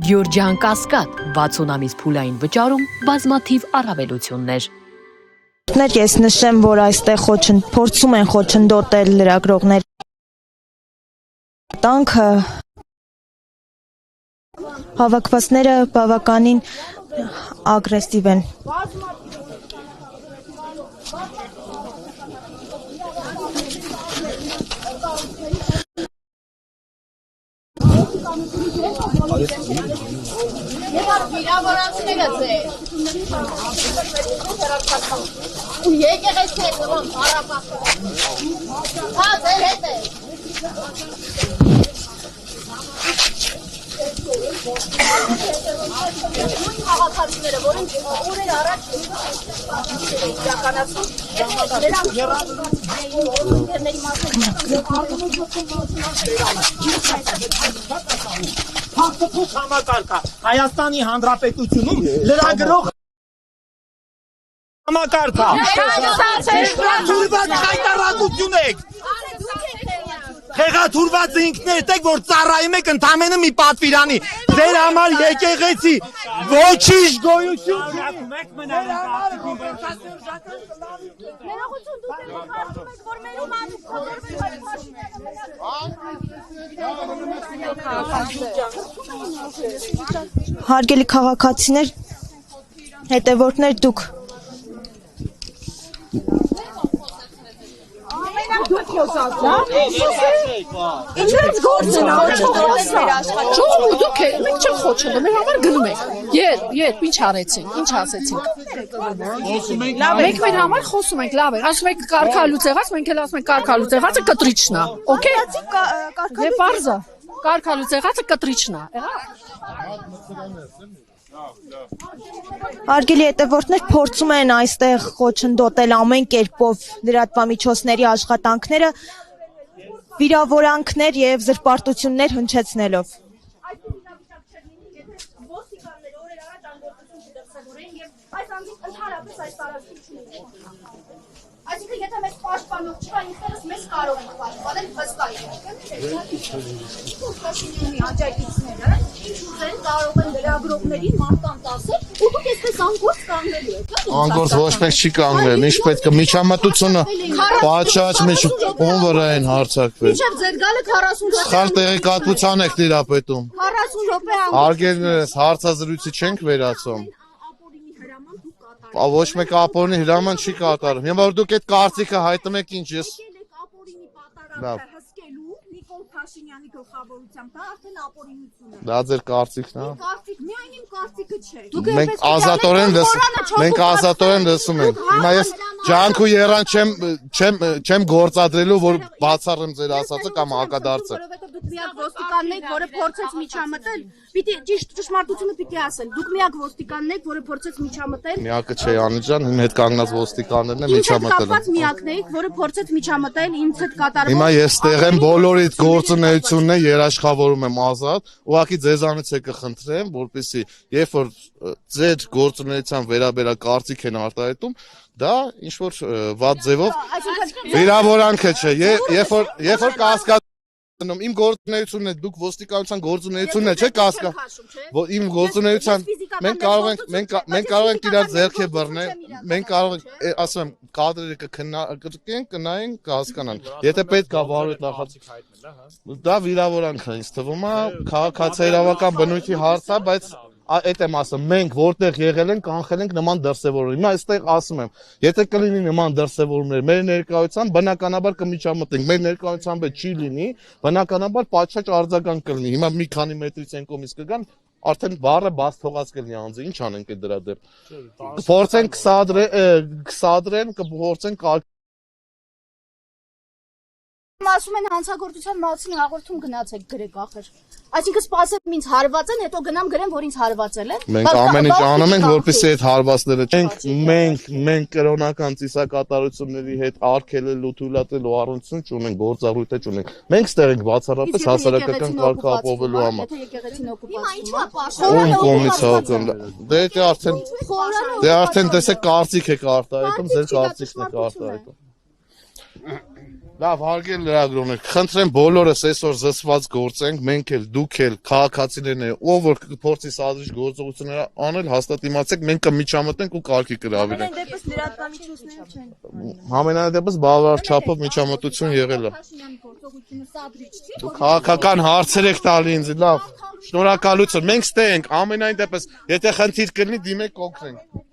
Գյորջյան Կասկադ 60 ամիս փուլային վճարում բազմաթիվ առավելություններ։ Ես նշեմ, որ այստեղ փորձում են խոչընդոտել լրագրողներ տանքը հավաքվածները բավականին ագրեսիվ են։ Հայաստանի Հանրապետությունում լրագրող համակարգ է։ Հայտարարություն եք։ Խեղաթուրված ինքներդ եք, որ ծառայում եք ընդամենը մի պատվիրանի։ Ձեր համար եկեղեցի ոչինչ գոյություն։ Հարգելի քաղաքացիներ, հետևորդներ, դուք Ինչպես գործ են անում, դուք մենք չենք խոչընդոտում, մեր համար գնում ենք։ Երբ ինչ արեցինք, ինչ ասեցինք։ Մենք մեր համար խոսում ենք, լավ է։ Ասում եք կարգալուց եղած, մենք էլ ասում ենք կարգալուց եղածը կտրիչն է, օքեյ։ Դե բարձա։ Կարգալուց եղածը կտրիչն է, Հարգելի հետևորդներ, փորձում են այստեղ խոչընդոտել ամեն կերպով լրատվամիջոցների աշխատանքները, վիրավորանքներ եւ զրպարտություններ հնչեցնելով։ Այսինքն եթե մեզ պաշտպանող չկա, ինքներս մեզ կարող ենք պաշտպանել վստահ Փաշինյանի աջակիցները ինչ ուզեն կարող են լրագրողներին մարդկանց ասել, ու դուք այսպես անգործ կանգնելու եք։ Անգործ ոչ մեկ չի կանգնել, ինչ պետք է միջամտությունը պատշաճ ում վրա են հարձակվել։ Մինչև ձեր գալը 40 րոպե։ Սխալ տեղեկատվության եք տիրապետում։ 40 րոպե Հարգելներս հարցազրույցի չենք վերացում։ Ոչ մեկ ապօրինի հրաման չի կատարում։ Հիմա որ դուք այդ կարծիքը հայտնում եք ինչ ես։ Լավ։ Նիկոլ Փաշինյանի գլխավորությամբ, դա արդեն ապօրինություն է։ Դա ձեր կարծիքն է։ Կարծիք, միայն իմ կարծիքը չէ։ Մենք ազատորեն լսում ենք։ Հիմա ես ջանք ու եռան չեմ գործադրելու, որ բացառեմ ձեր ասածը կամ հակադարձը։ Որովհետև դուք միակ ոստիկանն եք, որը փորձեց միջամտել։ Պիտի ճշմարտությունը պիտի ասել։ Դուք միակ ոստիկանն եք, որը փորձեց միջամտել։ Միակը չէ, Անի ջան, իմ հետ կանգնած ոստիկաններն են միջամտել։ Կապված միակն եք, որը փորձեց միջամտել ինձ հետ կատարվող։ Հիմա ես տեղ եմ բոլորիդ գործունեությունն է երաշխավորում եմ ազատ, ուղղակի ձեզանից է կխնդրեմ, որպեսզի երբ որ ձեր գործունեության վերաբերյալ կարծիք են արտահայտում, դա ինչ որ վատ ձևով վիրավորանք չէ, երբ որ կասկած Իմ գործունեությունն է, դուք ոստիկանության գործունեությունն է, չէ՞ կասկածում։ Իմ գործունեության մենք կարող ենք իրար ձեռքը բռնել, մենք կարող ենք, ասում եմ, կադրերը կքննարկենք, կնայենք, կհասկանան։ Եթե պետք է վարույթ նախաձեռնենք հայտնել, դա վիրավորանք է, ինձ թվում է, քաղաքացիական բնույթի հարց է, բայց այդ եմ ասում, մենք որտեղ եղել ենք, կանխել ենք նման դրսևորում։ Հիմա այստեղ ասում եմ, եթե կլինի նման դրսևորումներ, մեր ներկայությամբ բնականաբար կմիջամտենք, մեր ներկայությամբ չի լինի, բնականաբար պատշաճ արձագանք կլինի։ Հիմա մի քանի մետրից են կողմից կգան, արդեն բառը բաց թողած կլինի անձը, ինչ անենք այդ դրա դեմ։ Փորձեն կսադրեն, կփորձեն Ասում են հանցագործության մասին հաղորդում գնացեք գրեք ախր։ Այսինքն սպասեմ ինձ հարվածեն, հետո գնամ գրեմ, որ ինձ հարվածել են։ Մենք ամեն ինչ անում ենք, որպեսզի այդ հարվածները մենք կրոնական ծիսակատարությունների հետ արգելելու, թույլատրելու առնություն չունենք, գործառույթ չունենք։ Մենք ստեղ ենք բացառապես հասարակական կարգը ապահովելու համար։ Ում կողմից հակն։ Դե արդեն տեսեք կարծիք եք արտահայտում, ձեր կարծիքն եք արտահայտում։ Լավ, հարգել լրագրողներ, խնդրեմ բոլորս այսօր զսված գործենք, մենք էլ, դուք էլ, քաղաքացիներն էլ, ով որ կփորձի սադրիչ գործողություններ անել, հաստատ իմացեք, մենք կմիջամտենք ու կարգի կհրավիրենք։ Դեպս լրատվամիջոցներ չեն։ Համենայն դեպս բավարար չափով միջամտություն եղել է։ Դուք քաղաքական հարցեր եք տալի ինձ, լավ։ Շնորհակալություն։ Մենք ստե ենք, ամենայն դեպս, եթե խնդիր կլինի, դիմեք կօգնենք։